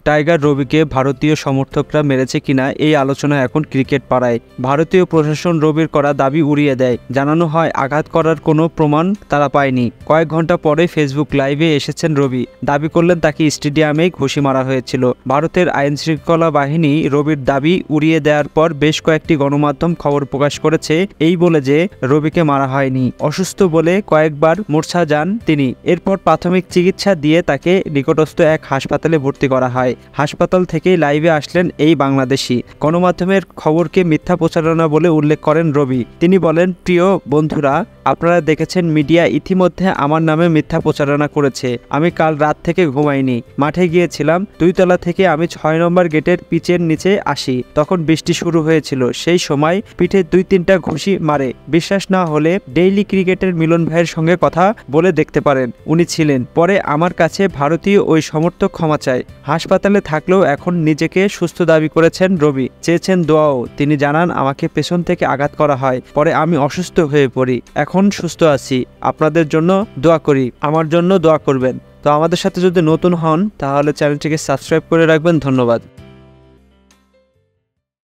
Tiger রবিকে ভারতীয় সমর্থকরা মেরেছে কিনা এই আলোচনা এখন ক্রিকেট পাড়ায়। ভারতীয় প্রশাসন রবির করা দাবি উড়িয়ে দেয়। জানানো হয় আঘাত করার কোনো প্রমাণ তারা পায়নি। কয়েক ঘন্টা পরে ফেসবুক লাইভে এসেছেন রবি, দাবি করলেন তাকে স্টেডিয়ামেই ঘুষি মারা হয়েছিল। ভারতের আইনশৃঙ্খলা বাহিনী রবির দাবি উড়িয়ে দেওয়ার পর বেশ কয়েকটি গণমাধ্যম খবর প্রকাশ করেছে এই বলে যে রবিকে মারা হয়নি, অসুস্থ বলে কয়েকবার মূর্ছা যান তিনি। এরপর প্রাথমিক চিকিৎসা দিয়ে তাকে নিকটস্থ এক হাসপাতালে ভর্তি করা হয়। হাসপাতাল থেকেই লাইভে আসলেন এই বাংলাদেশি। গণমাধ্যমের খবরকে মিথ্যা প্রচারণা বলে উল্লেখ করেন রবি। তিনি বলেন, প্রিয় বন্ধুরা, আপনারা দেখেছেন মিডিয়া ইতিমধ্যে আমার নামে মিথ্যা প্রচারণা করেছে। আমি কাল রাত থেকে ঘুমাইনি, মাঠে গিয়েছিলাম। 2 তলা থেকে আমি 6 নম্বর গেটের পিচের নিচে আসি, তখন বৃষ্টি শুরু হয়েছিল। সেই সময় পিঠে 2-3টা ঘুষি মারে। বিশ্বাস না হলে ডেইলি ক্রিকেটের মিলন ভাইয়ের সঙ্গে কথা বলে দেখতে পারেন, উনি ছিলেন। পরে আমার কাছে ভারতীয় ওই সমর্থক ক্ষমা চায়। হাসপাতালে থাকলেও এখন নিজেকে সুস্থ দাবি করেছেন রবি, চেয়েছেন দোয়াও। তিনি জানান, আমাকে পেছন থেকে আঘাত করা হয়, পরে আমি অসুস্থ হয়ে পড়ি, এখন সুস্থ আছি। আপনাদের জন্য দোয়া করি, আমার জন্য দোয়া করবেন। তো আমাদের সাথে যদি নতুন হন তাহলে চ্যানেলটিকে সাবস্ক্রাইব করে রাখবেন। ধন্যবাদ।